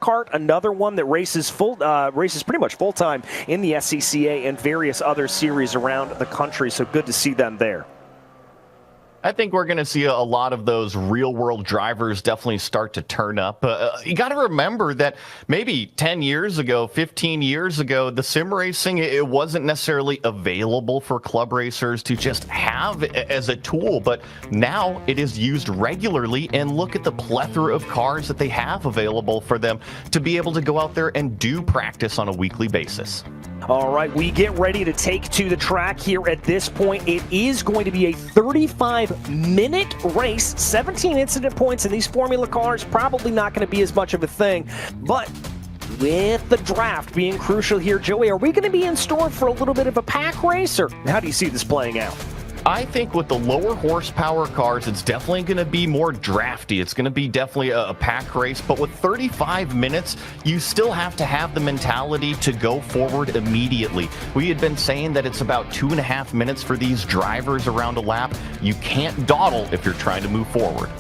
Kart, another one that races pretty much full time in the SCCA and various other series around the country. So good to see them there. I think we're going to see a lot of those real-world drivers definitely start to turn up. You got to remember that maybe 10 years ago, 15 years ago, the sim racing, it wasn't necessarily available for club racers to just have as a tool, but now it is used regularly, and look at the plethora of cars that they have available for them to be able to go out there and do practice on a weekly basis. All right, we get ready to take to the track here at this point. It is going to be a 35-minute race, 17 incident points in these Formula cars. Probably not going to be as much of a thing, but with the draft being crucial here, Joey, are we going to be in store for a little bit of a pack race, or how do you see this playing out? I think with the lower horsepower cars, it's definitely going to be more drafty. It's going to be definitely a pack race. But with 35 minutes, you still have to have the mentality to go forward immediately. We had been saying that it's about 2.5 minutes for these drivers around a lap. You can't dawdle if you're trying to move forward.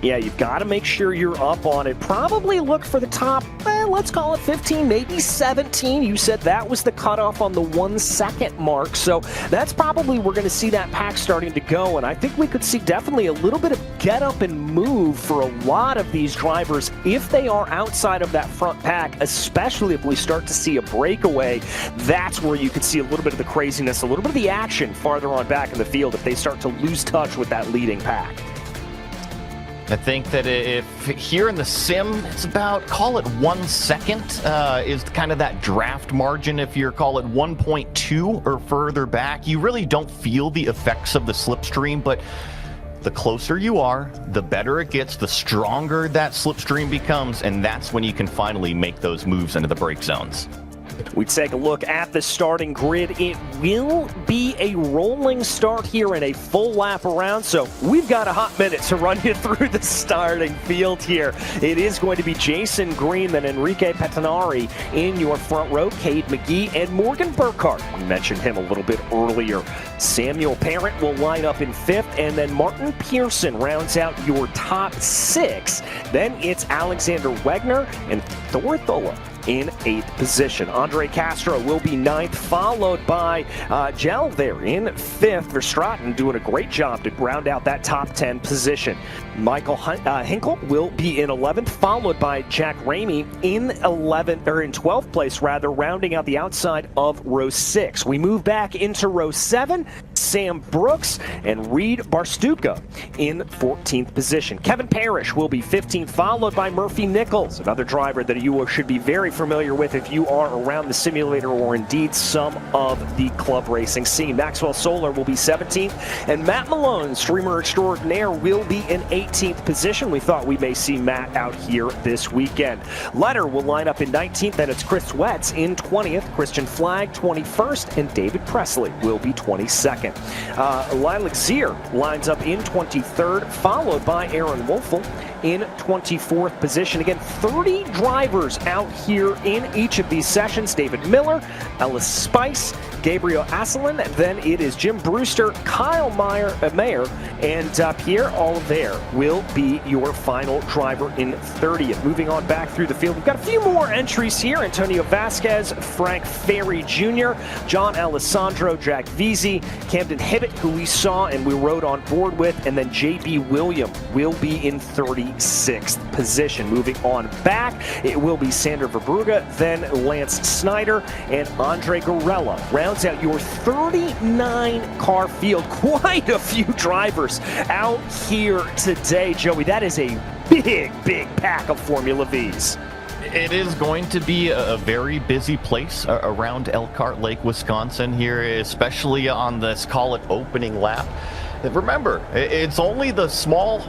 Yeah, you've got to make sure you're up on it. Probably look for the top, let's call it 15, maybe 17. You said that was the cutoff on the 1 second mark. So that's probably we're going to see that pack starting to go. And I think we could see definitely a little bit of get up and move for a lot of these drivers if they are outside of that front pack, especially if we start to see a breakaway. That's where you could see a little bit of the craziness, a little bit of the action farther on back in the field if they start to lose touch with that leading pack. I think that if here in the sim, it's about, call it 1 second is kind of that draft margin. If you're, call it 1.2 or further back, you really don't feel the effects of the slipstream, but the closer you are, the better it gets, the stronger that slipstream becomes, and that's when you can finally make those moves into the brake zones. We take a look at the starting grid. It will be a rolling start here and a full lap around, so we've got a hot minute to run you through the starting field here. It is going to be Jason Green, then Enrique Petinari in your front row, Cade McGee, and Morgan Burkhardt. We mentioned him a little bit earlier. Samuel Parent will line up in 5th, and then Martin Pearson rounds out your top 6. Then it's Alexander Wegner and Thor Thola in 8th position. Andre Castro will be 9th, followed by Gel there in 5th. Verstraeten doing a great job to round out that top 10 position. Michael Hinkle will be in 11th, followed by Jack Ramey in 12th place, rounding out the outside of row 6. We move back into row 7. Sam Brooks and Reed Barstuka in 14th position. Kevin Parrish will be 15th, followed by Murphy Nichols, another driver that you should be very familiar with if you are around the simulator or indeed some of the club racing scene. Maxwell Solar will be 17th, and Matt Malone, streamer extraordinaire, will be in 18th position. We thought we may see Matt out here this weekend. Letter will line up in 19th, and it's Chris Wetz in 20th, Christian Flagg 21st, and David Presley will be 22nd. Lilac Zier lines up in 23rd, followed by Aaron Wolfel in 24th position. Again, 30 drivers out here in each of these sessions. David Miller, Ellis Spice, Gabriel Asselin, then it is Jim Brewster, Kyle Mayer, and Pierre Oliver will be your final driver in 30th. Moving on back through the field, we've got a few more entries here. Antonio Vasquez, Frank Ferry Jr., John Alessandro, Jack Veazey, Camden Hibbett, who we saw and we rode on board with, and then J.B. William will be in 36th position. Moving on back, it will be Sander Verbruga, then Lance Snyder, and Andre Garella. Rounds out your 39 car field. Quite a few drivers out here today, Joey. That is a big pack of Formula Vees. It is going to be a very busy place around Elkhart Lake, Wisconsin here, especially on this, call it, opening lap. Remember, it's only the small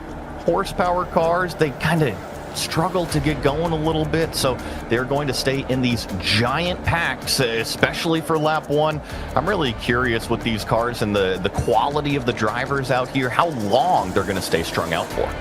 horsepower cars. They kind of struggle to get going a little bit, so they're going to stay in these giant packs, especially for lap 1. I'm really curious with these cars and the quality of the drivers out here, how long they're going to stay strung out for.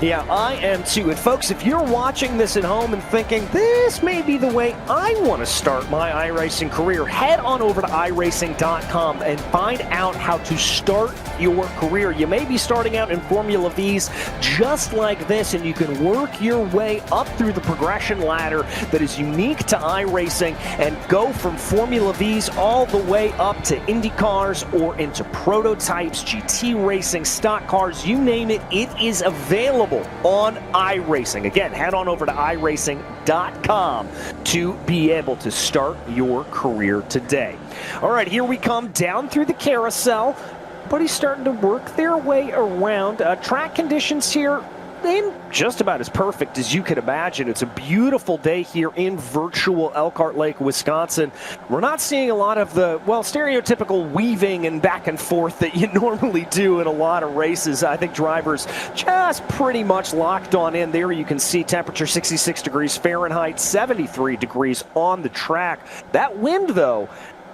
Yeah, I am too. And folks, if you're watching this at home and thinking, this may be the way I want to start my iRacing career, head on over to iRacing.com and find out how to start your career. You may be starting out in Formula Vees just like this, and you can work your way up through the progression ladder that is unique to iRacing and go from Formula Vees all the way up to Indy cars or into prototypes, GT racing, stock cars, you name it, it is available on iRacing. Again, head on over to iRacing.com to be able to start your career today. All right, here we come down through the carousel. Everybody's starting to work their way around. Track conditions here, just about as perfect as you could imagine. It's a beautiful day here in virtual Elkhart Lake, Wisconsin. We're not seeing a lot of the, well, stereotypical weaving and back and forth that you normally do in a lot of races. I think drivers just pretty much locked on in. There you can see temperature 66 degrees Fahrenheit, 73 degrees on the track. That wind, though,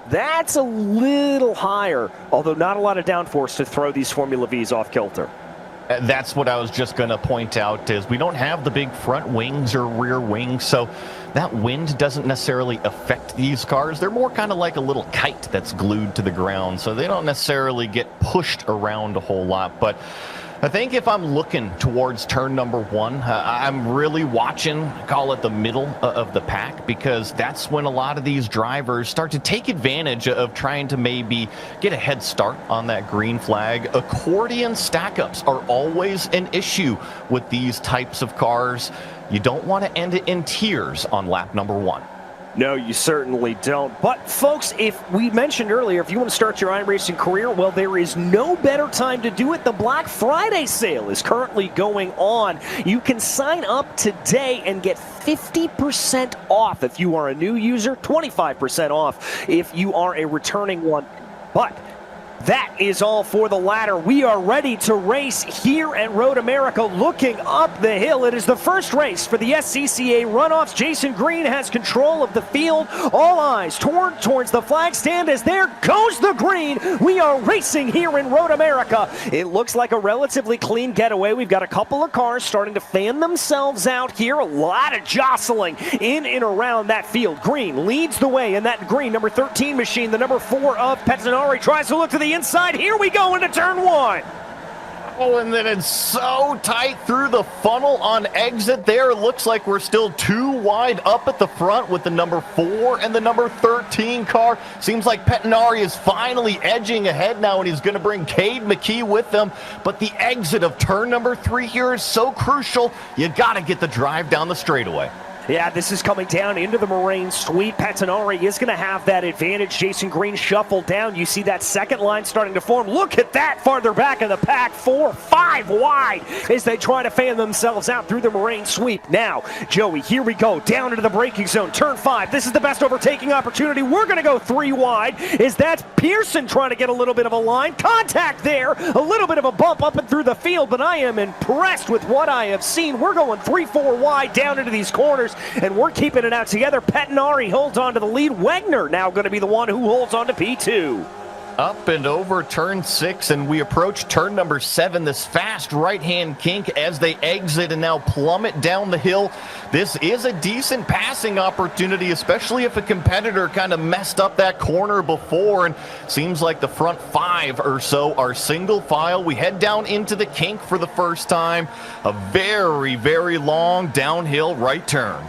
that's a little higher, although not a lot of downforce to throw these Formula V's off kilter. That's what I was just going to point out, is we don't have the big front wings or rear wings, so that wind doesn't necessarily affect these cars. They're more kind of like a little kite that's glued to the ground, so they don't necessarily get pushed around a whole lot. But I think if I'm looking towards turn number one, I'm really watching, call it the middle of the pack, because that's when a lot of these drivers start to take advantage of trying to maybe get a head start on that green flag. Accordion stack-ups are always an issue with these types of cars. You don't want to end it in tears on lap number one. No, you certainly don't. But, folks, if we mentioned earlier, if you want to start your iRacing career, well, there is no better time to do it. The Black Friday sale is currently going on. You can sign up today and get 50% off if you are a new user, 25% off if you are a returning one. But that is all for the ladder. We are ready to race here at Road America, looking up the hill. It is the first race for the SCCA Runoffs. Jason Green has control of the field. All eyes towards the flag stand as there goes the green. We are racing here in Road America. It looks like a relatively clean getaway. We've got a couple of cars starting to fan themselves out here. A lot of jostling in and around that field. Green leads the way in that green number 13 machine. The number 4 of Pettinari tries to look to the inside. Here we go into turn one. Oh, and then it's so tight through the funnel on exit there. It looks like we're still too wide up at the front with the number 4 and the number 13 car. Seems like Pettinari is finally edging ahead now, and he's going to bring Cade McKee with them. But the exit of turn number 3 here is so crucial. You got to get the drive down the straightaway. Yeah, this is coming down into the Moraine sweep. Pettinari is going to have that advantage. Jason Green shuffled down. You see that second line starting to form. Look at that farther back in the pack. 4, 5 wide as they try to fan themselves out through the Moraine sweep. Now, Joey, here we go. Down into the braking zone. Turn 5. This is the best overtaking opportunity. We're going to go 3 wide. Is that Pearson trying to get a little bit of a line? Contact there. A little bit of a bump up and through the field, but I am impressed with what I have seen. We're going 3, 4 wide down into these corners, and we're keeping it out together. Pettinari holds on to the lead. Wegner now going to be the one who holds on to P2. Up and over turn 6, and we approach turn number 7. This fast right-hand kink as they exit and now plummet down the hill. This is a decent passing opportunity, especially if a competitor kind of messed up that corner before, and seems like the front 5 or so are single file. We head down into the kink for the first time. A very, very long downhill right turn.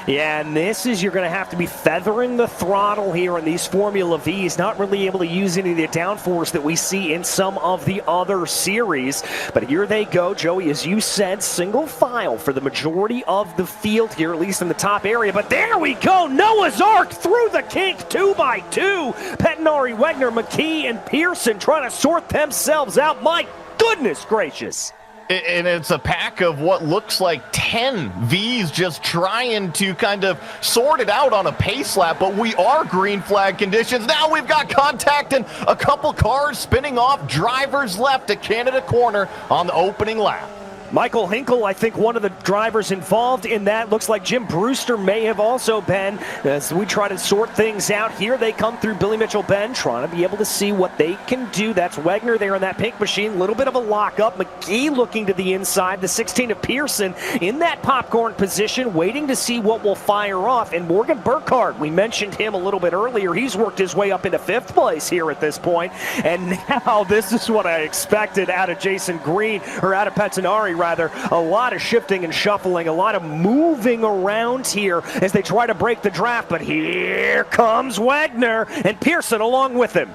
Yeah, and this is, you're going to have to be feathering the throttle here in these Formula V's, not really able to use any of the downforce that we see in some of the other series. But here they go, Joey, as you said, single file for the majority of the field here, at least in the top area. But there we go, Noah's Ark through the kink, 2 by 2. Pettinari, Wegner, McKee, and Pearson trying to sort themselves out. My goodness gracious. And it's a pack of what looks like 10 V's just trying to kind of sort it out on a pace lap, but we are green flag conditions. Now we've got contact and a couple cars spinning off. Drivers left at Canada Corner on the opening lap. Michael Hinkle, I think one of the drivers involved in that. Looks like Jim Brewster may have also been. As we try to sort things out, here they come through Billy Mitchell-Ben, trying to be able to see what they can do. That's Wegner there in that pink machine. Little bit of a lockup. McGee looking to the inside. The 16 of Pearson in that popcorn position, waiting to see what will fire off. And Morgan Burkhardt, we mentioned him a little bit earlier. He's worked his way up into 5th place here at this point. And now this is what I expected out of Jason Green, or out of Pettinari rather. A lot of shifting and shuffling, a lot of moving around here as they try to break the draft. But here comes Wegner and Pearson along with him.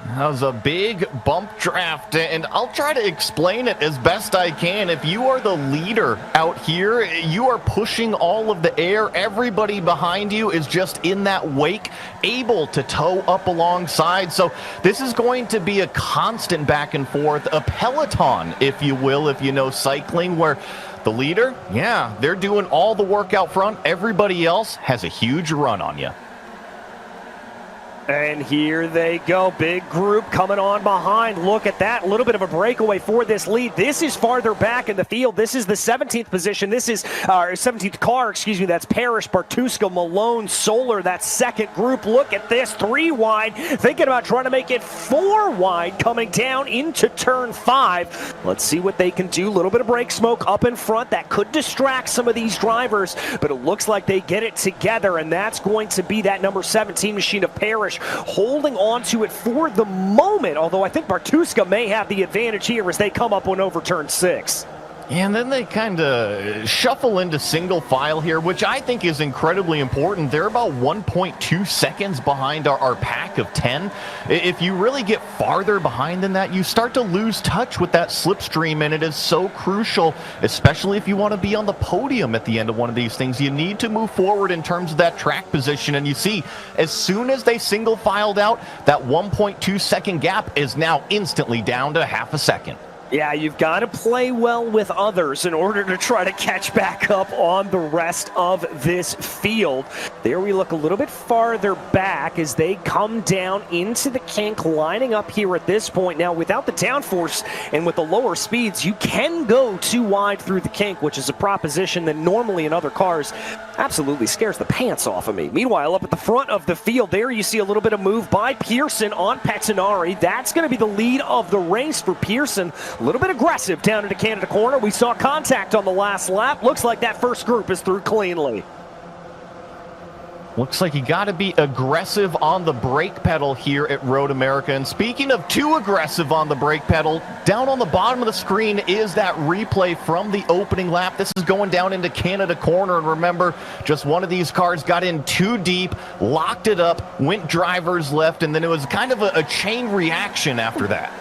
That was a big bump draft, and I'll try to explain it as best I can. If you are the leader out here, you are pushing all of the air. Everybody behind you is just in that wake, able to tow up alongside. So this is going to be a constant back and forth, a peloton, if you will, if you know cycling, where the leader, yeah, they're doing all the work out front. Everybody else has a huge run on you. And here they go. Big group coming on behind. Look at that. A little bit of a breakaway for this lead. This is farther back in the field. This is the 17th position. This is 17th car, excuse me. That's Parrish, Bartuska, Malone, Solar. That second group. Look at this. 3 wide. Thinking about trying to make it 4 wide coming down into turn 5. Let's see what they can do. A little bit of brake smoke up in front. That could distract some of these drivers, but it looks like they get it together, and that's going to be that number 17 machine of Parrish, holding on to it for the moment, although I think Bartuska may have the advantage here as they come up on over turn 6. And then they kind of shuffle into single file here, which I think is incredibly important. They're about 1.2 seconds behind our pack of 10. If you really get farther behind than that, you start to lose touch with that slipstream, and it is so crucial, especially if you want to be on the podium at the end of one of these things. You need to move forward in terms of that track position, and you see, as soon as they single filed out, that 1.2 second gap is now instantly down to half a second. Yeah, you've got to play well with others in order to try to catch back up on the rest of this field. There we look a little bit farther back as they come down into the kink, lining up here at this point. Now, without the downforce and with the lower speeds, you can go 2 wide through the kink, which is a proposition that normally in other cars absolutely scares the pants off of me. Meanwhile, up at the front of the field, there you see a little bit of move by Pearson on Pettinari. That's going to be the lead of the race for Pearson. A little bit aggressive down into Canada corner. We saw contact on the last lap. Looks like that first group is through cleanly. Looks like you got to be aggressive on the brake pedal here at Road America. And speaking of too aggressive on the brake pedal, down on the bottom of the screen is that replay from the opening lap. This is going down into Canada corner. And remember, just one of these cars got in too deep, locked it up, went driver's left, and then it was kind of a chain reaction after that.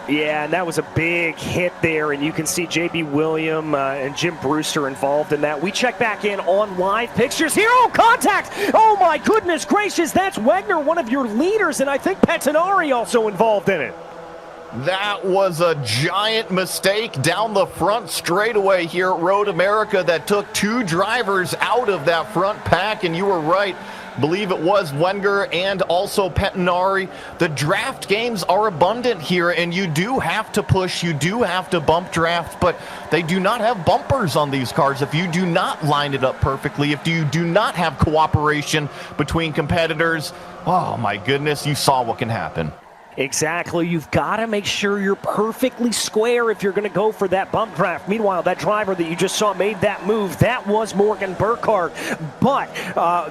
Yeah, and that was a big hit there, and you can see J.B. William and Jim Brewster involved in that. We check back in on live pictures here. Oh, contact! Oh, my goodness gracious, that's Wegner, one of your leaders, and I think Pettinari also involved in it. That was a giant mistake down the front straightaway here at Road America that took 2 drivers out of that front pack, and you were right. Believe it was Wenger and also Pettinari. The draft games are abundant here, and you do have to push, you do have to bump draft, but they do not have bumpers on these cars. If you do not line it up perfectly, if you do not have cooperation between competitors, oh my goodness, you saw what can happen. Exactly. You've got to make sure you're perfectly square if you're going to go for that bump draft. Meanwhile, that driver that you just saw made that move, that was Morgan Burkhardt. But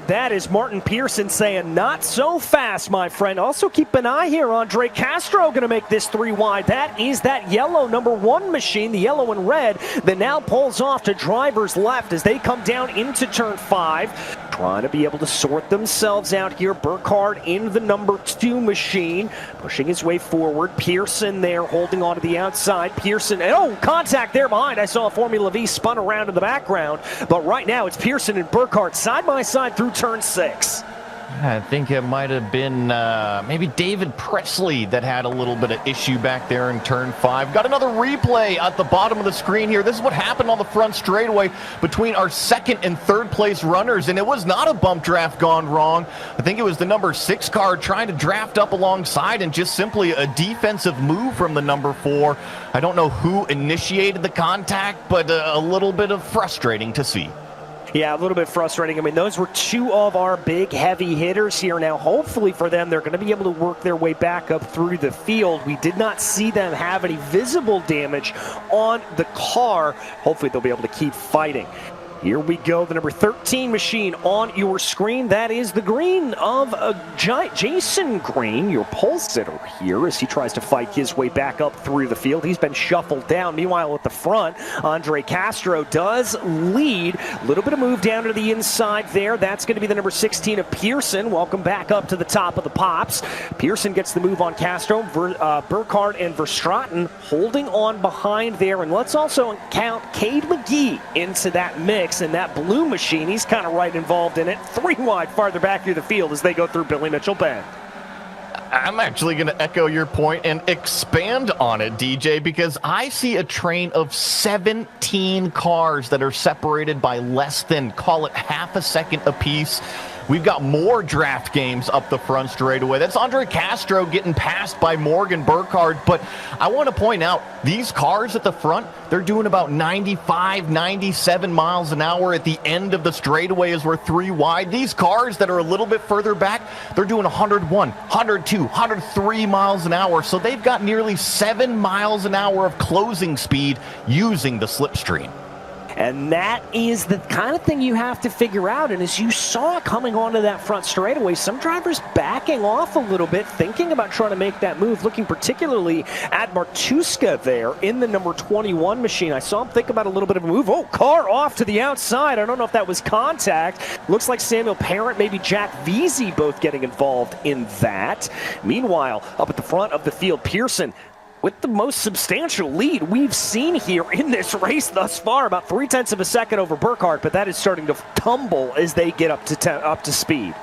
that is Martin Pearson saying, not so fast, my friend. Also keep an eye here. Andre Castro going to make this 3 wide. That is that yellow number 1 machine, the yellow and red, that now pulls off to driver's left as they come down into turn 5. Trying to be able to sort themselves out here. Burkhardt in the number 2 machine, pushing his way forward. Pearson there holding on to the outside. Pearson, oh, contact there behind. I saw a Formula Vees spun around in the background, but right now it's Pearson and Burkhardt side by side through turn 6. I think it might have been maybe David Presley that had a little bit of issue back there in turn 5. Got another replay at the bottom of the screen here. This is what happened on the front straightaway between our second and third place runners, and it was not a bump draft gone wrong. I think it was the number 6 car trying to draft up alongside and just simply a defensive move from the number 4. I don't know who initiated the contact, but a little bit of frustrating to see. Yeah, a little bit frustrating. I mean, those were 2 of our big heavy hitters here. Now, hopefully for them, they're going to be able to work their way back up through the field. We did not see them have any visible damage on the car. Hopefully they'll be able to keep fighting. Here we go, the number 13 machine on your screen. That is the green of Jason Green, your pole sitter here, as he tries to fight his way back up through the field. He's been shuffled down. Meanwhile, at the front, Andre Castro does lead. A little bit of move down to the inside there. That's going to be the number 16 of Pearson. Welcome back up to the top of the pops. Pearson gets the move on Castro. Burkhardt and Verstraeten holding on behind there. And let's also count Cade McGee into that mix. And that blue machine, he's kind of right involved in it. 3 wide farther back through the field as they go through Billy Mitchell Bend. I'm actually going to echo your point and expand on it, DJ, because I see a train of 17 cars that are separated by less than, call it, half a second apiece. We've got more draft games up the front straightaway. That's Andre Castro getting passed by Morgan Burkhardt. But I want to point out, these cars at the front, they're doing about 95, 97 miles an hour at the end of the straightaway as we're 3 wide. These cars that are a little bit further back, they're doing 101, 102, 103 miles an hour. So they've got nearly 7 miles an hour of closing speed using the slipstream. And that is the kind of thing you have to figure out. And as you saw coming onto that front straightaway, some drivers backing off a little bit, thinking about trying to make that move, looking particularly at Martuska there in the number 21 machine. I saw him think about a little bit of a move. Oh, car off to the outside. I don't know if that was contact. Looks like Samuel Parent, maybe Jack Veazey both getting involved in that. Meanwhile, up at the front of the field, Pearson with the most substantial lead we've seen here in this race thus far, about 0.3 of a second over Burkhardt, but that is starting to tumble as they get up to speed.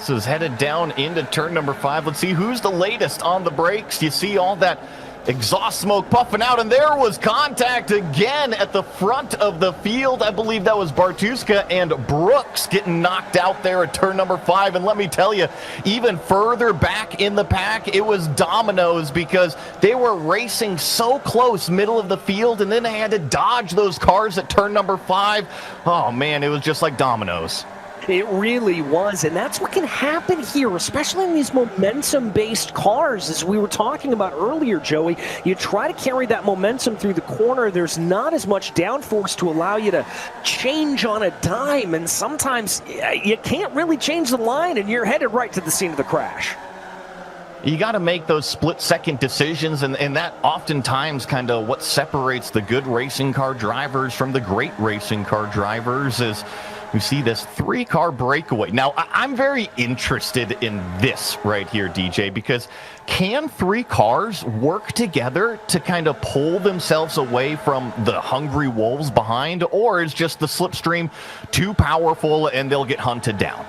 So it's headed down into turn number 5. Let's see who's the latest on the brakes. You see all that exhaust smoke puffing out, and there was contact again at the front of the field. I believe that was Bartuska and Brooks getting knocked out there at turn number 5. And let me tell you, even further back in the pack, it was dominoes because they were racing so close middle of the field, and then they had to dodge those cars at turn number 5. Oh man, it was just like dominoes. It really was, and that's what can happen here, especially in these momentum-based cars, as we were talking about earlier, Joey. You try to carry that momentum through the corner, there's not as much downforce to allow you to change on a dime, and sometimes you can't really change the line, and you're headed right to the scene of the crash. You got to make those split-second decisions, and that oftentimes kind of what separates the good racing car drivers from the great racing car drivers is we see this 3-car breakaway. Now, I'm very interested in this right here, DJ, because can 3 cars work together to kind of pull themselves away from the hungry wolves behind, or is just the slipstream too powerful and they'll get hunted down?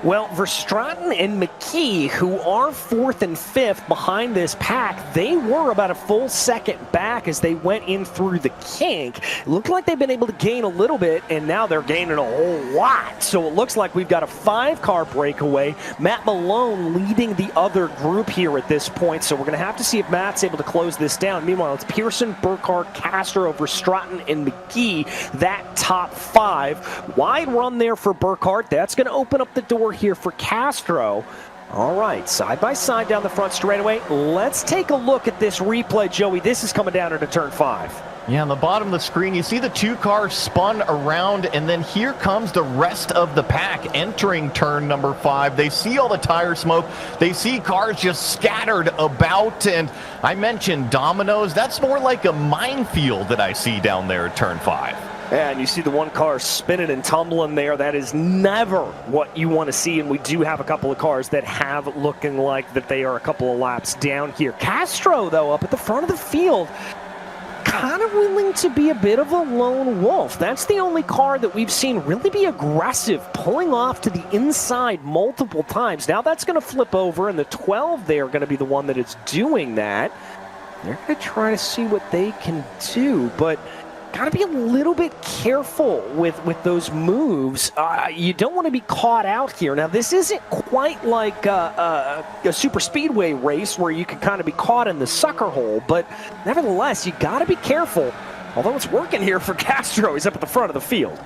Well, Verstraeten and McKee, who are 4th and 5th behind this pack, they were about a full second back as they went in through the kink. It looked like they've been able to gain a little bit, and now they're gaining a whole lot. So it looks like we've got a 5-car breakaway. Matt Malone leading the other group here at this point, so we're going to have to see if Matt's able to close this down. Meanwhile, it's Pearson, Burkhardt, Castro, Verstraeten, and McGee, that top 5. Wide run there for Burkhardt. That's going to open up the door here for Castro. All right, side by side down the front straightaway. Let's take a look at this replay, Joey. This is coming down into turn 5. Yeah, on the bottom of the screen, you see the 2 cars spun around, and then here comes the rest of the pack entering turn number 5. They see all the tire smoke. They see cars just scattered about, and I mentioned dominoes. That's more like a minefield that I see down there at turn 5. And you see the 1 car spinning and tumbling there. That is never what you want to see, and we do have a couple of cars that have looking like that they are a couple of laps down here. Castro, though, up at the front of the field, kind of willing to be a bit of a lone wolf. That's the only car that we've seen really be aggressive, pulling off to the inside multiple times. Now that's going to flip over, and the 12 there are going to be the one that is doing that. They're going to try to see what they can do, but got to be a little bit careful with those moves. You don't want to be caught out here. Now, this isn't quite like a super speedway race where you can kind of be caught in the sucker hole, but nevertheless, you got to be careful. Although it's working here for Castro. He's up at the front of the field.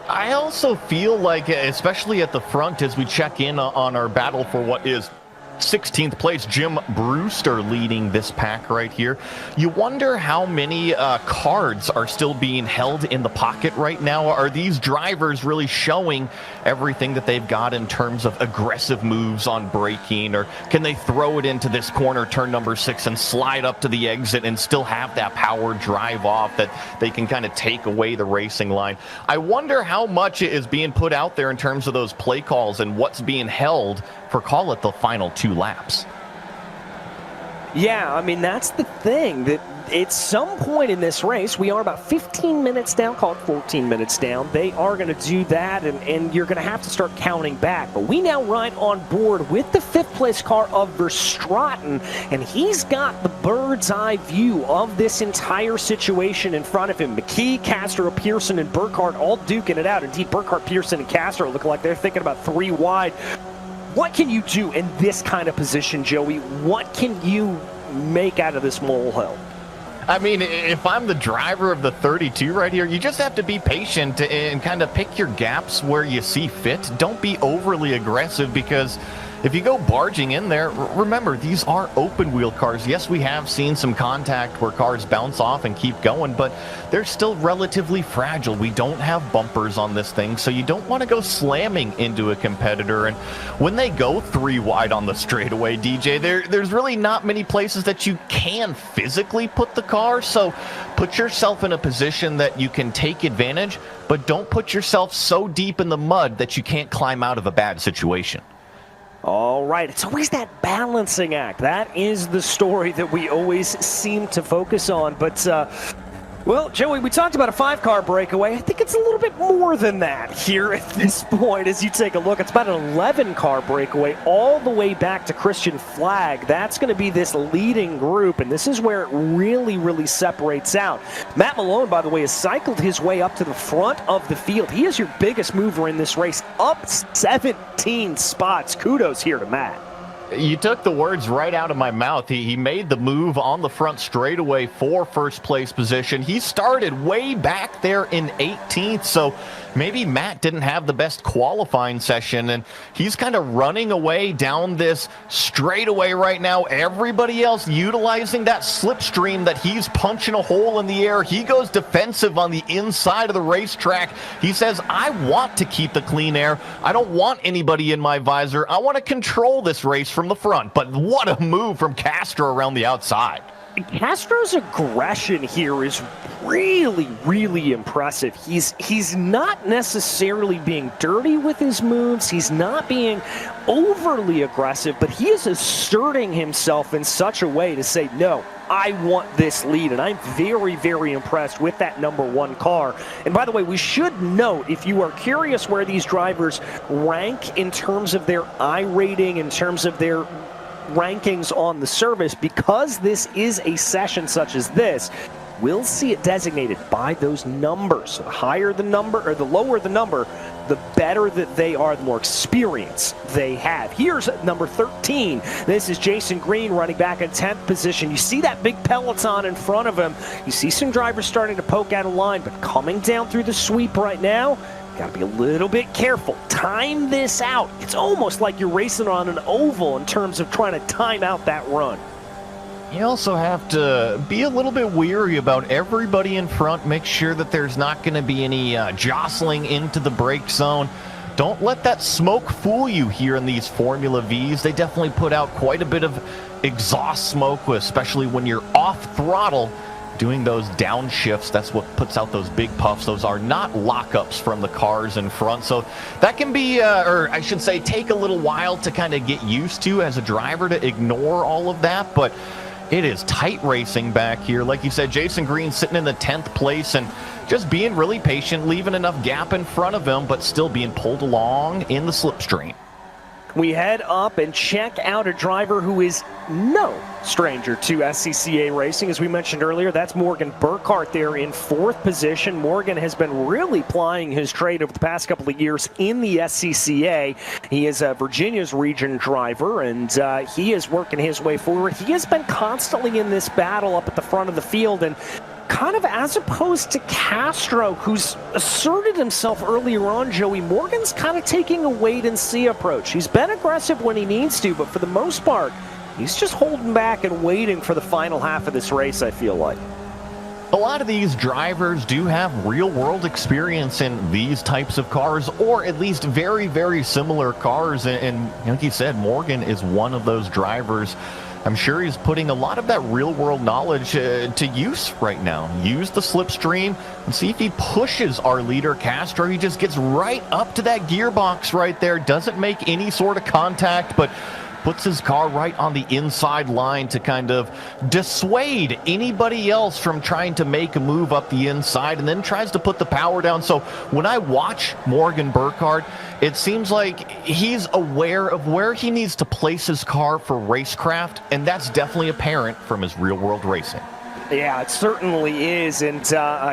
I also feel like, especially at the front, as we check in on our battle for what is 16th place, Jim Brewster leading this pack right here. You wonder how many cards are still being held in the pocket right now. Are these drivers really showing everything that they've got in terms of aggressive moves on braking, or can they throw it into this corner, turn number 6, and slide up to the exit and still have that power drive off that they can kind of take away the racing line? I wonder how much is being put out there in terms of those play calls and what's being held for, call it, the final 2 laps. Yeah, I mean, that's the thing, that at some point in this race, we are about 15 minutes down, call it 14 minutes down. They are going to do that, and you're going to have to start counting back. But we now ride on board with the 5th place car of Verstraeten, and he's got the bird's eye view of this entire situation in front of him. McKee, Castro, Pearson, and Burkhardt all duking it out. Indeed, Burkhardt, Pearson, and Castro look like they're thinking about 3 wide. What can you do in this kind of position, Joey? What can you make out of this molehill? I mean, if I'm the driver of the 32 right here, you just have to be patient and kind of pick your gaps where you see fit. Don't be overly aggressive, because if you go barging in there, remember, these are open wheel cars. Yes, we have seen some contact where cars bounce off and keep going, but they're still relatively fragile. We don't have bumpers on this thing, so you don't want to go slamming into a competitor. And when they go 3 wide on the straightaway, DJ, there's really not many places that you can physically put the car, so put yourself in a position that you can take advantage, but don't put yourself so deep in the mud that you can't climb out of a bad situation. All right, it's always that balancing act. That is the story that we always seem to focus on. But, well, Joey, we talked about a 5-car breakaway. I think it's a little bit more than that here at this point as you take a look. It's about an 11-car breakaway all the way back to Christian Flagg. That's going to be this leading group, and this is where it really, really separates out. Matt Malone, by the way, has cycled his way up to the front of the field. He is your biggest mover in this race, up 17 spots. Kudos here to Matt. You took the words right out of my mouth. He made the move on the front straightaway for first place position. He started way back there in 18th, so maybe Matt didn't have the best qualifying session, and he's kind of running away down this straightaway right now. Everybody else utilizing that slipstream that he's punching a hole in the air. He goes defensive on the inside of the racetrack. He says, I want to keep the clean air. I don't want anybody in my visor. I want to control this race from the front. But what a move from Castro around the outside. Castro's aggression here is really, really impressive. He's not necessarily being dirty with his moves. He's not being overly aggressive, but he is asserting himself in such a way to say, no, I want this lead, and I'm very, very impressed with that number 1 car. And by the way, we should note, if you are curious where these drivers rank in terms of their iRating, in terms of their rankings on the service, because this is a session such as this, we'll see it designated by those numbers. So the higher the number, or the lower the number, the better that they are, the more experience they have. Here's number 13. This is Jason Green running back in 10th position. You see that big peloton in front of him. You see some drivers starting to poke out of line, but coming down through the sweep right now, got to be a little bit careful. Time this out. It's almost like you're racing on an oval in terms of trying to time out that run. You also have to be a little bit weary about everybody in front. Make sure that there's not going to be any jostling into the brake zone. Don't let that smoke fool you here in these Formula Vees. They definitely put out quite a bit of exhaust smoke, especially when you're off throttle doing those downshifts. That's what puts out those big puffs. Those are not lockups from the cars in front. So that can be, or I should say, take a little while to kind of get used to as a driver, to ignore all of that. But It is tight racing back here. Like you said, Jason Green sitting in the 10th place and just being really patient, leaving enough gap in front of him, but still being pulled along in the slipstream. We head up and check out a driver who is no stranger to SCCA Racing. As we mentioned earlier, that's Morgan Burkhart there in 4th position. Morgan has been really plying his trade over the past couple of years in the SCCA. He is Virginia's region driver, and he is working his way forward. He has been constantly in this battle up at the front of the field, and kind of as opposed to Castro, who's asserted himself earlier on, Joey, Morgan's kind of taking a wait-and-see approach. He's been aggressive when he needs to, but for the most part, he's just holding back and waiting for the final half of this race, I feel like. A lot of these drivers do have real-world experience in these types of cars, or at least very, very similar cars. And like you said, Morgan is one of those drivers. I'm sure he's putting a lot of that real-world knowledge to use right now. Use the slipstream and see if he pushes our leader, Castro. He just gets right up to that gearbox right there, doesn't make any sort of contact, but puts his car right on the inside line to kind of dissuade anybody else from trying to make a move up the inside, and then tries to put the power down. So when I watch Morgan Burkhart, it seems like he's aware of where he needs to place his car for racecraft, and that's definitely apparent from his real-world racing. Yeah, it certainly is. And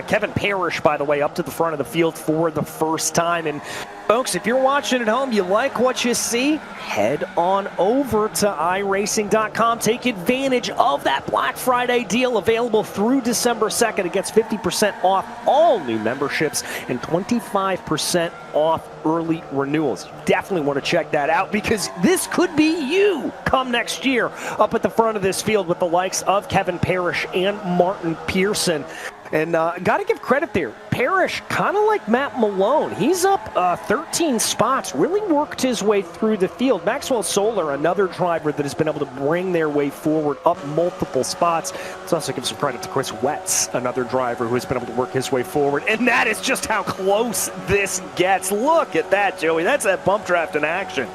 Kevin Parrish, by the way, up to the front of the field for the first time. And folks, if you're watching at home, you like what you see, head on over to iRacing.com. Take advantage of that Black Friday deal available through December 2nd. It gets 50% off all new memberships and 25% off early renewals. You definitely want to check that out, because this could be you come next year up at the front of this field with the likes of Kevin Parrish and Martin Pearson. And got to give credit there. Parrish, kind of like Matt Malone, he's up 13 spots, really worked his way through the field. Maxwell Solar, another driver that has been able to bring their way forward up multiple spots. Let's also give some credit to Chris Wetz, another driver who has been able to work his way forward. And that is just how close this gets. Look at that, Joey. That's that bump draft in action.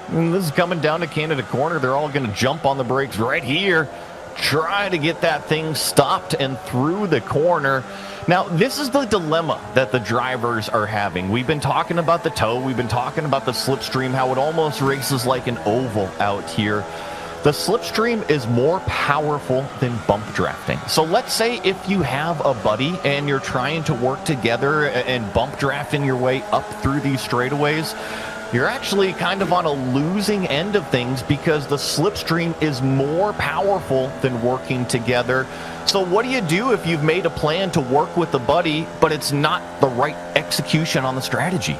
And this is coming down to Canada Corner. They're all going to jump on the brakes right here. Try to get that thing stopped and through the corner. Now, this is the dilemma that the drivers are having. We've been talking about the toe. We've been talking about the slipstream, how it almost races like an oval out here. The slipstream is more powerful than bump drafting. So let's say if you have a buddy and you're trying to work together and bump drafting your way up through these straightaways, you're actually kind of on a losing end of things, because the slipstream is more powerful than working together. So what do you do if you've made a plan to work with a buddy, but it's not the right execution on the strategy?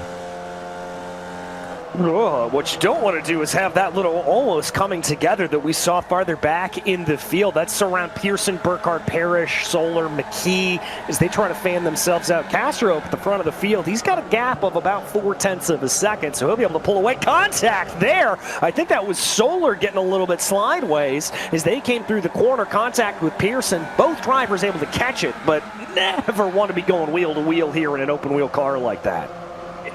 What you don't want to do is have that little almost coming together that we saw farther back in the field. That's around Pearson, Burkhart, Parrish, Solar, McKee, as they try to fan themselves out. Castro up at the front of the field, he's got a gap of about 0.4 of a second, so he'll be able to pull away. Contact there. I think that was Solar getting a little bit sideways as they came through the corner. Contact with Pearson. Both drivers able to catch it, but never want to be going wheel to wheel here in an open wheel car like that.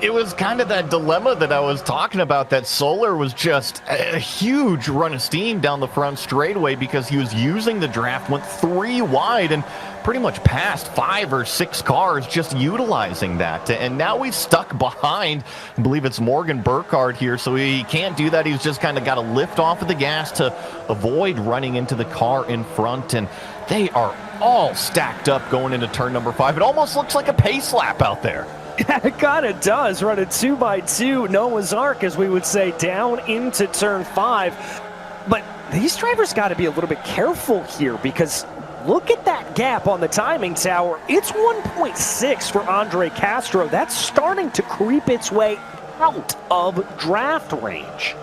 It was kind of that dilemma that I was talking about, that Solar was just a huge run of steam down the front straightaway because he was using the draft, went 3 wide and pretty much passed 5 or 6 cars just utilizing that. And now he's stuck behind, I believe it's Morgan Burkhart here, so he can't do that. He's just kind of got to lift off of the gas to avoid running into the car in front, and they are all stacked up going into turn number 5. It almost looks like a pace lap out there. It kind of does, run a 2x2 Noah's Ark, as we would say, down into turn 5. But these drivers got to be a little bit careful here, because look at that gap on the timing tower. It's 1.6 for Andre Castro. That's starting to creep its way out of draft range.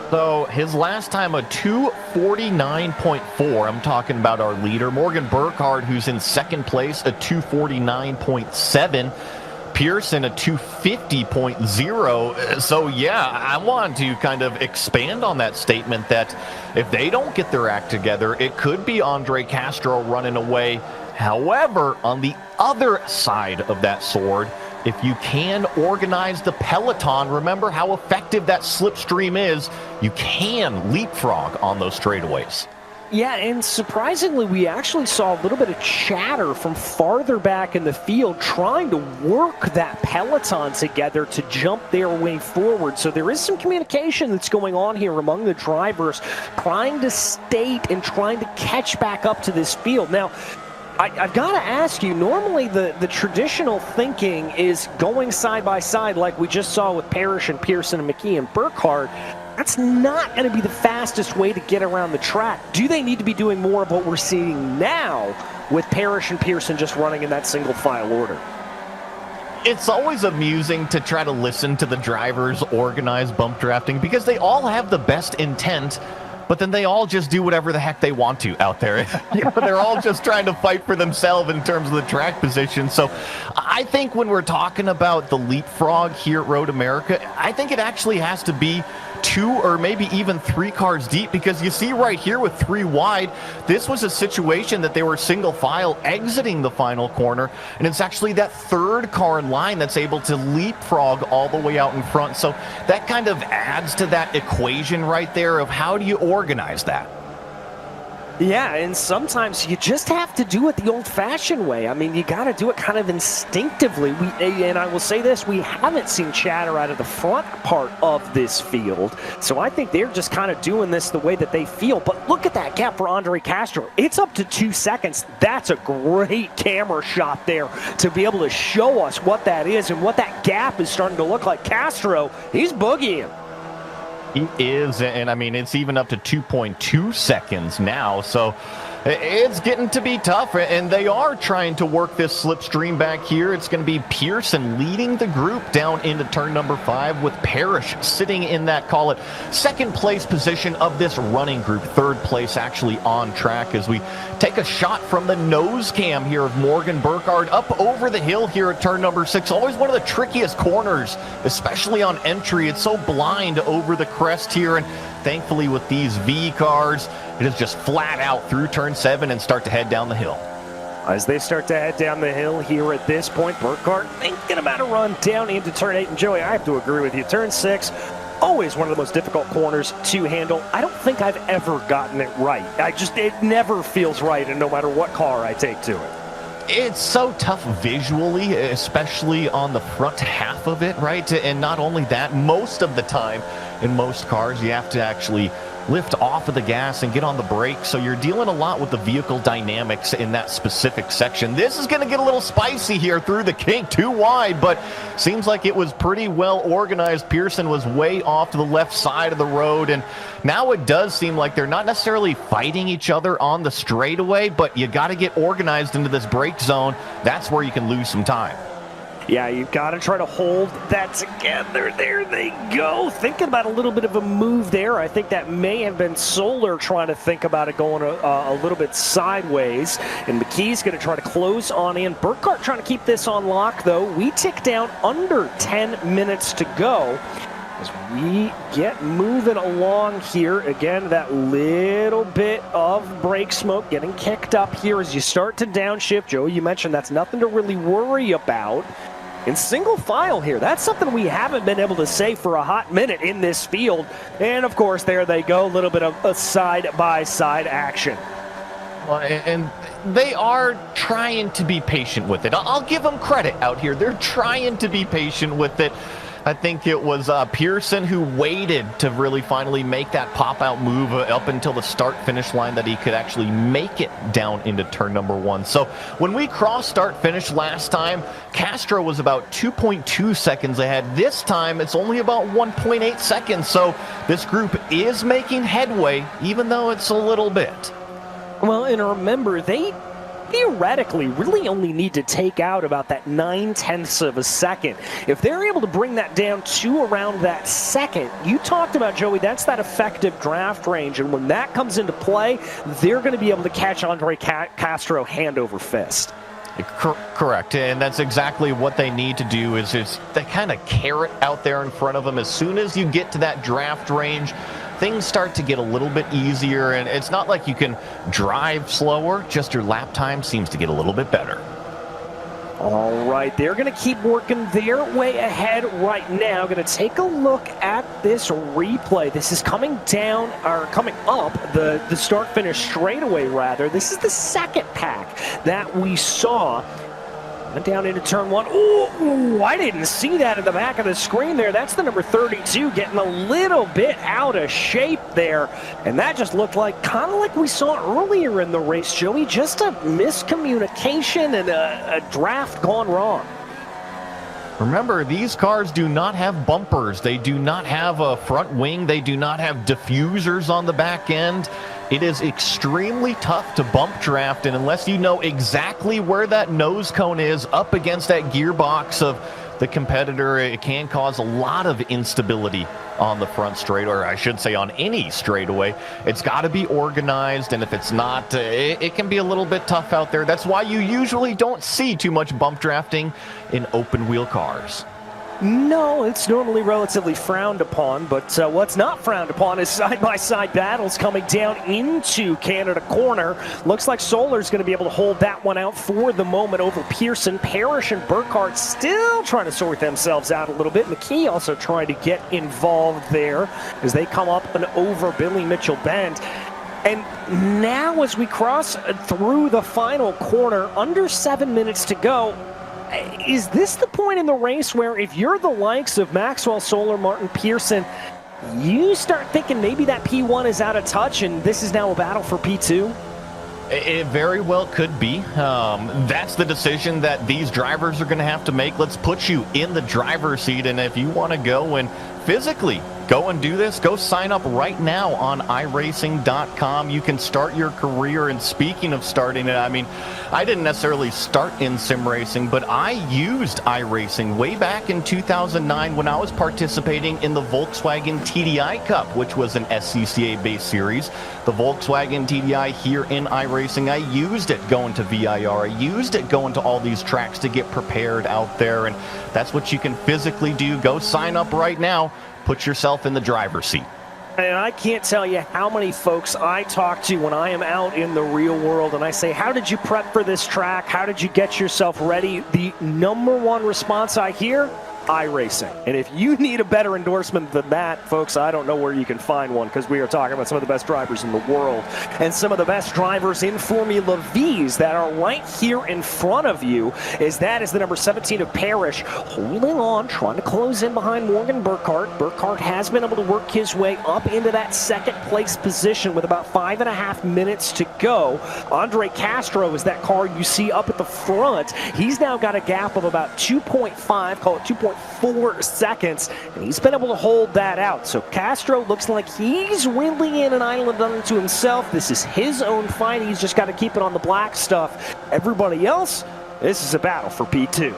So his last time, a 249.4. I'm talking about our leader. Morgan Burkhart, who's in second place, a 249.7. Pearson, a 250.0. So yeah, I want to kind of expand on that statement that if they don't get their act together, it could be Andre Castro running away. However, on the other side of that sword, if you can organize the peloton, remember how effective that slipstream is, you can leapfrog on those straightaways. Yeah, and surprisingly, we actually saw a little bit of chatter from farther back in the field trying to work that peloton together to jump their way forward. So there is some communication that's going on here among the drivers, trying to state and trying to catch back up to this field. Now, I've got to ask you, normally the traditional thinking is going side by side like we just saw with Parrish and Pearson and McKee and Burkhardt. That's not going to be the fastest way to get around the track. Do they need to be doing more of what we're seeing now with Parrish and Pearson just running in that single file order? It's always amusing to try to listen to the drivers organize bump drafting because they all have the best intent, but then they all just do whatever the heck they want to out there. They're all just trying to fight for themselves in terms of the track position. So I think when we're talking about the leapfrog here at Road America, I think it actually has to be 2 or maybe even 3 cars deep, because you see right here with 3 wide, this was a situation that they were single file exiting the final corner, and it's actually that 3rd car in line that's able to leapfrog all the way out in front. So that kind of adds to that equation right there of how do you organize that. Yeah, and sometimes you just have to do it the old-fashioned way. I mean, you got to do it kind of instinctively. And I will say this, we haven't seen chatter out of the front part of this field. So I think they're just kind of doing this the way that they feel. But look at that gap for Andre Castro. It's up to 2 seconds. That's a great camera shot there to be able to show us what that is and what that gap is starting to look like. Castro, he's boogieing. He is, and I mean, it's even up to 2.2 seconds now, so it's getting to be tough, and they are trying to work this slipstream back here. It's going to be Pearson leading the group down into turn number 5 with Parrish sitting in that, call it, 2nd place position of this running group. 3rd place actually on track as we take a shot from the nose cam here of Morgan Burkhardt up over the hill here at turn number 6. Always one of the trickiest corners, especially on entry. It's so blind over the crest here, and thankfully with these V cars, it is just flat out through turn 7 and start to head down the hill. As they start to head down the hill here at this point, Burkhardt thinking about a run down into turn 8. And Joey, I have to agree with you. Turn 6, always one of the most difficult corners to handle. I don't think I've ever gotten it right. It never feels right, and no matter what car I take to it. It's so tough visually, especially on the front half of it, right? And not only that, most of the time in most cars, you have to actually lift off of the gas and get on the brake. So you're dealing a lot with the vehicle dynamics in that specific section. This is going to get a little spicy here through the kink, 2 wide, but seems like it was pretty well organized. Pearson was way off to the left side of the road, and now it does seem like they're not necessarily fighting each other on the straightaway, but you got to get organized into this brake zone. That's where you can lose some time. Yeah, you've got to try to hold that together. There they go. Thinking about a little bit of a move there. I think that may have been Solar trying to think about it going a little bit sideways. And McKee's going to try to close on in. Burkhardt trying to keep this on lock, though. We tick down under 10 minutes to go as we get moving along here. Again, that little bit of brake smoke getting kicked up here as you start to downshift. Joe, you mentioned that's nothing to really worry about. In single file here, that's something we haven't been able to say for a hot minute in this field. And of course, there they go, a little bit of a side-by-side action. Well, and they are trying to be patient with it. I'll give them credit out here. They're trying to be patient with it. I think it was Pearson who waited to really finally make that pop-out move up until the start-finish line that he could actually make it down into turn number 1. So when we crossed start-finish last time, Castro was about 2.2 seconds ahead. This time, it's only about 1.8 seconds. So this group is making headway, even though it's a little bit. Well, and remember, they theoretically really only need to take out about that 0.9 of a second. If they're able to bring that down to around that second, you talked about, Joey, that's that effective draft range, and when that comes into play, they're going to be able to catch Andre Castro hand over fist. Correct, and that's exactly what they need to do is they kind of carrot out there in front of them. As soon as you get to that draft range, things start to get a little bit easier, and it's not like you can drive slower, just your lap time seems to get a little bit better. All right, they're going to keep working their way ahead right now. Going to take a look at this replay. This is coming down, or coming up, the start-finish straightaway, rather. This is the second pack that we saw. Went down into turn one. Ooh, I didn't see that in the back of the screen there. That's the number 32 getting a little bit out of shape there. And that just looked like, kind of like we saw earlier in the race, Joey. Just a miscommunication and a draft gone wrong. Remember, these cars do not have bumpers. They do not have a front wing. They do not have diffusers on the back end. It is extremely tough to bump draft, and unless you know exactly where that nose cone is up against that gearbox of the competitor, it can cause a lot of instability on the front straight, or I should say on any straightaway. It's got to be organized, and if it's not, it can be a little bit tough out there. That's why you usually don't see too much bump drafting in open wheel cars. No, it's normally relatively frowned upon, but what's not frowned upon is side-by-side battles coming down into Canada corner. Looks like Solar's going to be able to hold that one out for the moment over Pearson. Parrish and Burkhardt still trying to sort themselves out a little bit. McKee also trying to get involved there as they come up and over Billy Mitchell Bend. And now as we cross through the final corner, under 7 minutes to go, is this the point in the race where if you're the likes of Maxwell, Solar, Martin, Pearson, you start thinking maybe that P1 is out of touch and this is now a battle for P2? It very well could be. That's the decision that these drivers are going to have to make. Let's put you in the driver's seat, and if you want to go and physically go and do this, go sign up right now on iRacing.com. You can start your career, and speaking of starting it, I mean, I didn't necessarily start in sim racing, but I used iRacing way back in 2009 when I was participating in the Volkswagen TDI Cup, which was an SCCA-based series. The Volkswagen TDI here in iRacing, I used it going to VIR. I used it going to all these tracks to get prepared out there, and that's what you can physically do. Go sign up right now. Put yourself in the driver's seat. And I can't tell you how many folks I talk to when I am out in the real world and I say, how did you prep for this track? How did you get yourself ready? The number one response I hear, iRacing. And if you need a better endorsement than that, folks, I don't know where you can find one, because we are talking about some of the best drivers in the world and some of the best drivers in Formula Vees that are right here in front of you. That is the number 17 of Parrish, holding on, trying to close in behind Morgan Burkhardt. Burkhardt has been able to work his way up into that second place position with about 5.5 minutes to go. Andre Castro is that car you see up at the front. He's now got a gap of about 2.5, call it 2.4 seconds, and he's been able to hold that out. So Castro looks like he's really in an island unto himself. This is his own fight. He's just got to keep it on the black stuff. Everybody else, this is a battle for P2.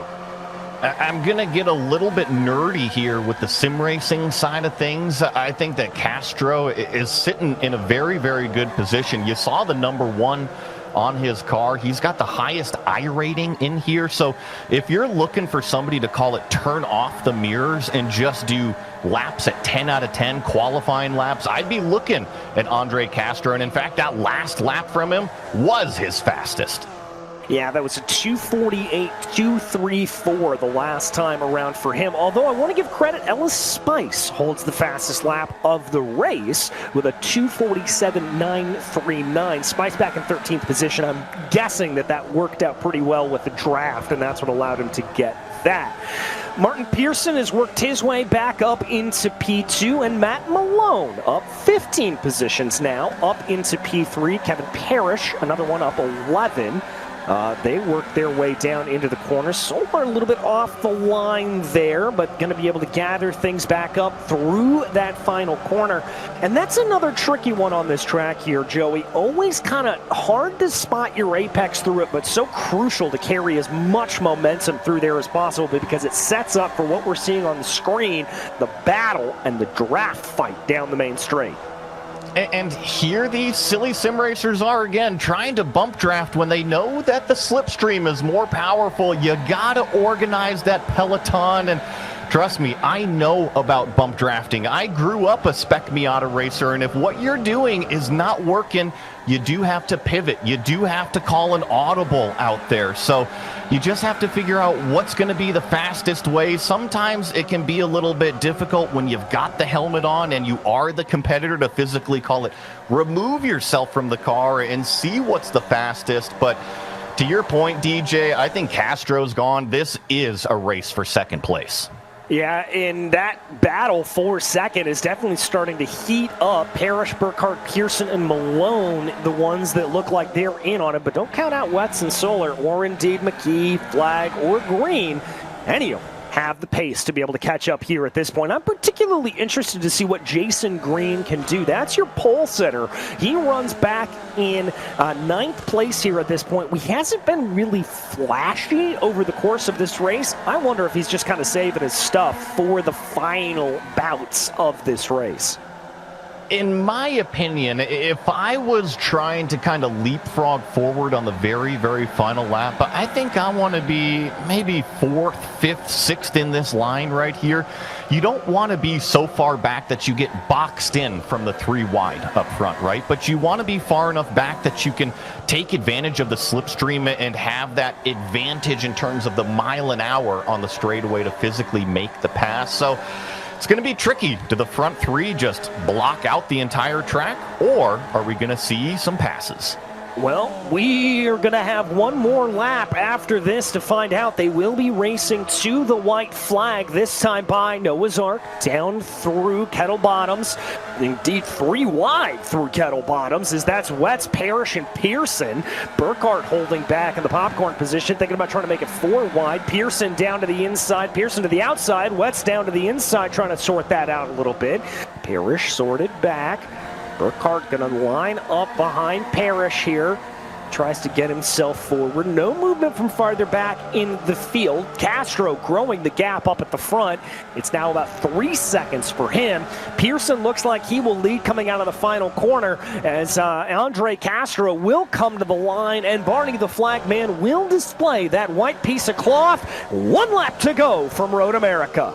I'm going to get a little bit nerdy here with the sim racing side of things. I think that Castro is sitting in a very, very good position. You saw the number one on his car. He's got the highest I rating in here. So if you're looking for somebody to call it turn off the mirrors and just do laps at 10 out of 10, qualifying laps, I'd be looking at Andre Castro. And in fact, that last lap from him was his fastest. Yeah, that was a 2:48.234 the last time around for him. Although I want to give credit, Ellis Spice holds the fastest lap of the race with a 2:47.939. Spice back in 13th position. I'm guessing that worked out pretty well with the draft, and that's what allowed him to get that. Martin Pearson has worked his way back up into P2, and Matt Malone up 15 positions now, up into P3. Kevin Parrish, another one, up 11. They work their way down into the corner. Solar a little bit off the line there, but going to be able to gather things back up through that final corner. And that's another tricky one on this track here, Joey. Always kind of hard to spot your apex through it, but so crucial to carry as much momentum through there as possible, because it sets up for what we're seeing on the screen, the battle and the draft fight down the main straight. And here these silly sim racers are again trying to bump draft when they know that the slipstream is more powerful. You gotta organize that peloton and Trust me, I know about bump drafting. I grew up a spec Miata racer, and if what you're doing is not working, you do have to pivot. You do have to call an audible out there. So you just have to figure out what's going to be the fastest way. Sometimes it can be a little bit difficult when you've got the helmet on and you are the competitor to physically call it. Remove yourself from the car and see what's the fastest. But to your point, DJ, I think Castro's gone. This is a race for second place. Yeah, and that battle for second is definitely starting to heat up. Parrish, Burkhardt, Pearson, and Malone, the ones that look like they're in on it. But don't count out Wetz and Solar, or indeed McKee, Flag, or Green. Any of them have the pace to be able to catch up here at this point. I'm particularly interested to see what Jason Green can do. That's your pole sitter. He runs back in ninth place here at this point. He hasn't been really flashy over the course of this race. I wonder if he's just kind of saving his stuff for the final bouts of this race. In my opinion, if I was trying to kind of leapfrog forward on the very, very final lap, I think I want to be maybe 4th, 5th, 6th in this line right here. You don't want to be so far back that you get boxed in from the 3 wide up front, right? But you want to be far enough back that you can take advantage of the slipstream and have that advantage in terms of the mile an hour on the straightaway to physically make the pass. So it's going to be tricky. Do the front 3 just block out the entire track, or are we going to see some passes? Well, we are going to have one more lap after this to find out. They will be racing to the white flag, this time by Noah's Ark, down through Kettle Bottoms. Indeed, 3 wide through Kettle Bottoms, as that's Wetz, Parrish, and Pearson. Burkhardt holding back in the popcorn position, thinking about trying to make it 4 wide. Pearson down to the inside, Pearson to the outside, Wetz down to the inside, trying to sort that out a little bit. Parrish sorted back. Burkhardt going to line up behind Parrish here. Tries to get himself forward. No movement from farther back in the field. Castro growing the gap up at the front. It's now about 3 seconds for him. Pearson looks like he will lead coming out of the final corner as Andre Castro will come to the line, and Barney the flag man will display that white piece of cloth. 1 lap to go from Road America.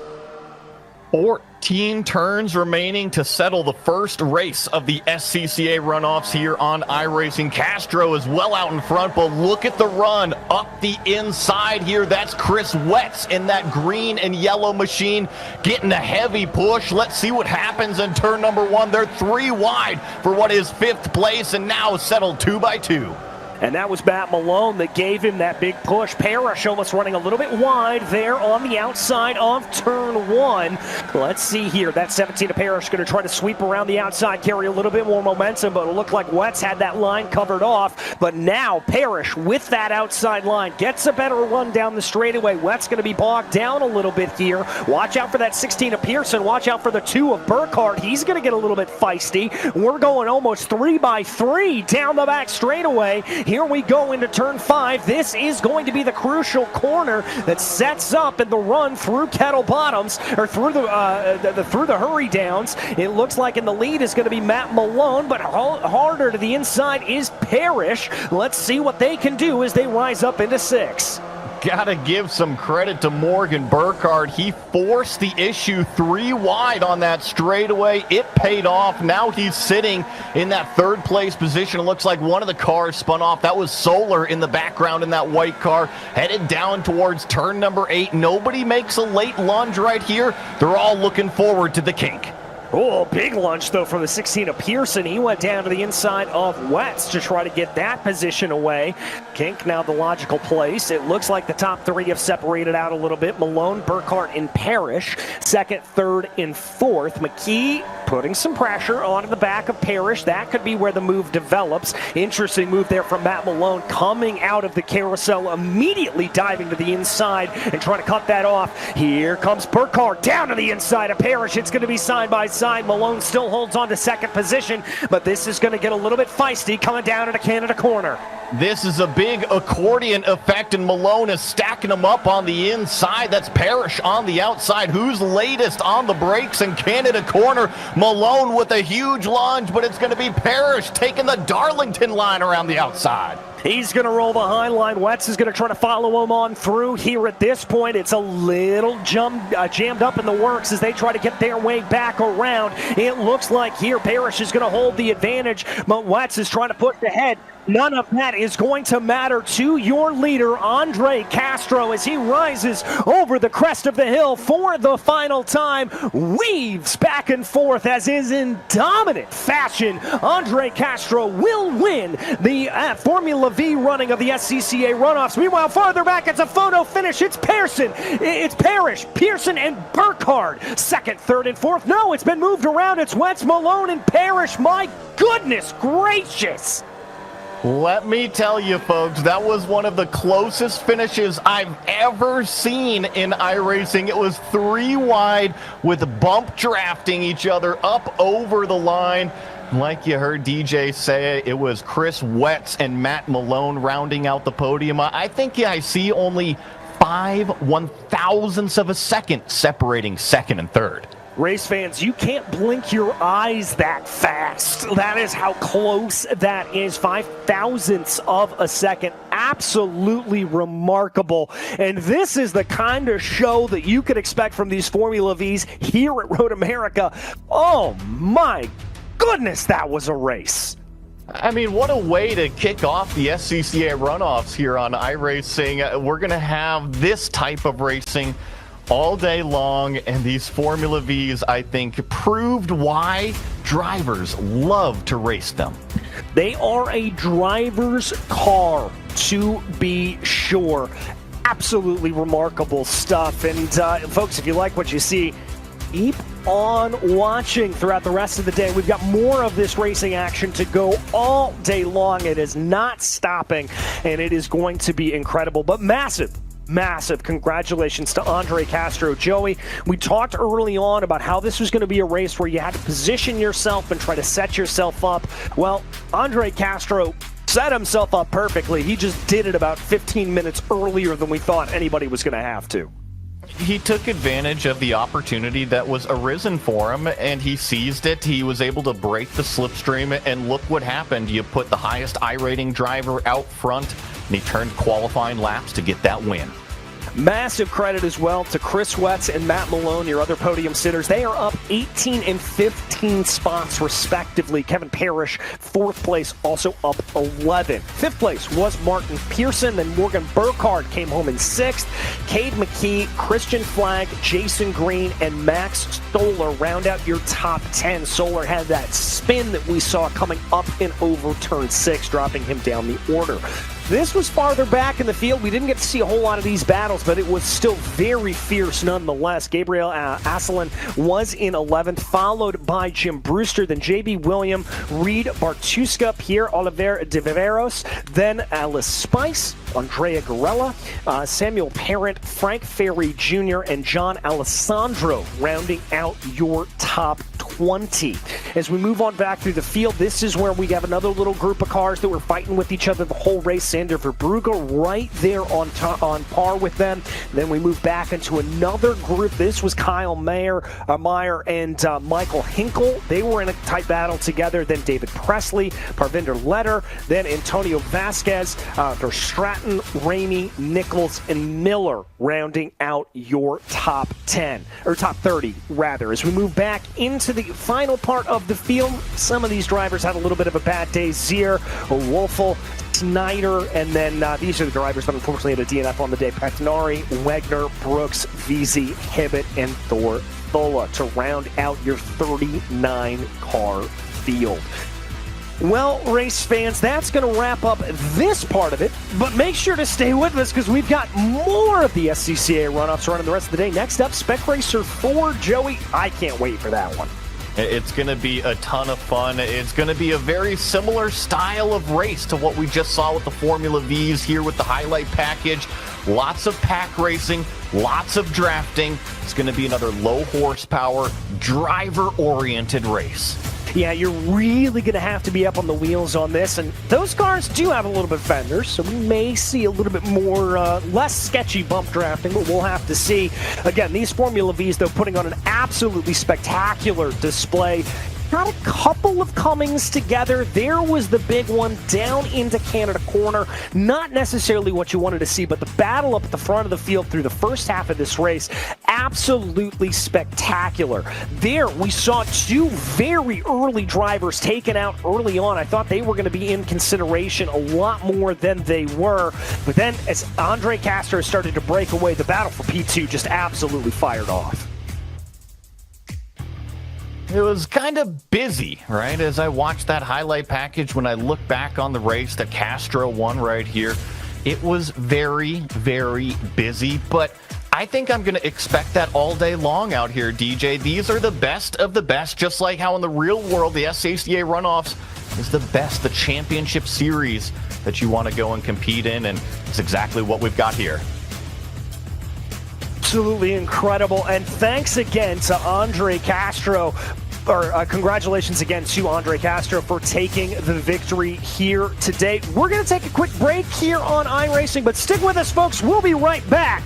14 turns remaining to settle the first race of the SCCA runoffs here on iRacing. Castro is well out in front, but look at the run up the inside here. That's Chris Wetz in that green and yellow machine getting a heavy push. Let's see what happens in turn number 1. They're 3 wide for what is 5th place, and now settled 2 by 2. And that was Matt Malone that gave him that big push. Parrish almost running a little bit wide there on the outside of turn 1. Let's see here. That 17 of Parrish going to try to sweep around the outside, carry a little bit more momentum, but it looked like Wetz had that line covered off. But now Parrish with that outside line gets a better run down the straightaway. Wetz going to be bogged down a little bit here. Watch out for that 16 of Pearson. Watch out for the 2 of Burkhardt. He's going to get a little bit feisty. We're going almost 3 by 3 down the back straightaway. Here we go into turn 5. This is going to be the crucial corner that sets up in the run through Kettle Bottoms, or through the hurry downs. It looks like in the lead is going to be Matt Malone, but harder to the inside is Parrish. Let's see what they can do as they rise up into 6. Gotta give some credit to Morgan Burkhardt. He forced the issue 3 wide on that straightaway. It paid off. Now he's sitting in that 3rd place position. It looks like one of the cars spun off. That was Solar in the background in that white car, headed down towards turn number 8. Nobody makes a late lunge right here. They're all looking forward to the kink. Oh, big lunge, though, from the 16 of Pearson. He went down to the inside of Wetz to try to get that position away. Kink now the logical place. It looks like the top 3 have separated out a little bit. Malone, Burkhardt, and Parrish. 2nd, 3rd, and 4th. McKee putting some pressure onto the back of Parrish. That could be where the move develops. Interesting move there from Matt Malone, coming out of the carousel, immediately diving to the inside and trying to cut that off. Here comes Burkhardt down to the inside of Parrish. It's going to be side by side. Malone still holds on to 2nd position, but this is going to get a little bit feisty coming down into Canada corner. This is a big accordion effect, and Malone is stacking them up on the inside. That's Parrish on the outside. Who's latest on the brakes in Canada corner? Malone with a huge lunge, but it's going to be Parrish taking the Darlington line around the outside. He's going to roll the high line. Wetz is going to try to follow him on through here at this point. It's a little jammed up in the works as they try to get their way back around. It looks like here Parrish is going to hold the advantage, but Wetz is trying to push ahead. None of that is going to matter to your leader, Andre Castro, as he rises over the crest of the hill for the final time, weaves back and forth as is in dominant fashion. Andre Castro will win the Formula V running of the SCCA Runoffs. Meanwhile, farther back, it's a photo finish. It's Parrish, Pearson, and Burkhardt. Second, third, and fourth. No, it's been moved around. It's Wetz, Malone, and Parrish. My goodness gracious. Let me tell you, folks, that was one of the closest finishes I've ever seen in iRacing. It was 3 wide with bump drafting each other up over the line. Like you heard DJ say, it was Chris Wetz and Matt Malone rounding out the podium. I think I see only 5 1,000ths of a second separating second and third. Race fans, you can't blink your eyes that fast. That is how close that is. 5,000ths of a second. Absolutely remarkable. And this is the kind of show that you could expect from these Formula Vs here at Road America. Oh my goodness, that was a race. I mean, what a way to kick off the SCCA Runoffs here on iRacing. We're going to have this type of racing all day long, and these Formula Vs, I think, proved why drivers love to race them. They are a driver's car, to be sure. Absolutely remarkable stuff. And folks, if you like what you see, keep on watching throughout the rest of the day. We've got more of this racing action to go all day long. It is not stopping, and it is going to be incredible, but massive congratulations to Andre Castro. Joey, we talked early on about how this was going to be a race where you had to position yourself and try to set yourself up. Well, Andre Castro set himself up perfectly. He just did it about 15 minutes earlier than we thought anybody was going to have to. He took advantage of the opportunity that was arisen for him, and he seized it. He was able to break the slipstream, and look what happened. You put the highest I-rating driver out front, and he turned qualifying laps to get that win. Massive credit as well to Chris Wetz and Matt Malone, your other podium sitters. They are up 18 and 15 spots respectively. Kevin Parrish, 4th place, also up 11. 5th place was Martin Pearson. Then Morgan Burkhardt came home in 6th. Cade McKee, Christian Flagg, Jason Green, and Max Stoller round out your top 10. Stoller had that spin that we saw coming up and over turn 6, dropping him down the order. This was farther back in the field. We didn't get to see a whole lot of these battles, but it was still very fierce nonetheless. Gabriel Asselin was in 11th, followed by Jim Brewster, then J.B. William, Reed Bartuska, Pierre Oliver de Viveros, then Alice Spice, Andrea Garella, Samuel Parent, Frank Ferry Jr., and John Alessandro rounding out your top 20. As we move on back through the field, this is where we have another little group of cars that were fighting with each other the whole race. Sander Verbrugge right there on par with them. Then we move back into another group. This was Kyle Meyer and Michael Hinkle. They were in a tight battle together. Then David Presley, Parvinder Letter, then Antonio Vasquez, Verstraeten, Ramey, Nichols, and Miller rounding out your top 10, or top 30 rather. As we move back into the final part of the field, some of these drivers had a little bit of a bad day. Zier, Wolfel, Snyder, and then these are the drivers that unfortunately had a DNF on the day. Patinari, Wegner, Brooks, Veazey, Hibbett, and Thor Thola to round out your 39-car field. Well, race fans, that's going to wrap up this part of it, but make sure to stay with us because we've got more of the SCCA Runoffs running the rest of the day. Next up, Spec Racer 4. Joey, I can't wait for that one. It's going to be a ton of fun. It's going to be a very similar style of race to what we just saw with the Formula Vs here with the highlight package. Lots of pack racing, lots of drafting. It's going to be another low horsepower, driver-oriented race. Yeah, you're really going to have to be up on the wheels on this, and those cars do have a little bit of fenders, so we may see a little bit more, less sketchy bump drafting, but we'll have to see. Again, these Formula Vs, though, putting on an absolutely spectacular display. Got a couple of comings together. There was the big one down into Canada corner. Not necessarily what you wanted to see, but the battle up at the front of the field through the first half of this race, absolutely spectacular. There we saw two very early drivers taken out early on. I thought they were going to be in consideration a lot more than they were. But then as Andre Castro started to break away, the battle for P2 just absolutely fired off. It was kind of busy, right? As I watched that highlight package, when I look back on the race that Castro won right here, it was very, very busy. But I think I'm going to expect that all day long out here, DJ. These are the best of the best, just like how in the real world, the SCCA Runoffs is the best, the championship series that you want to go and compete in. And it's exactly what we've got here. Absolutely incredible, and thanks again to Andre Castro, or congratulations again to Andre Castro for taking the victory here today. We're going to take a quick break here on iRacing, but stick with us, folks. We'll be right back.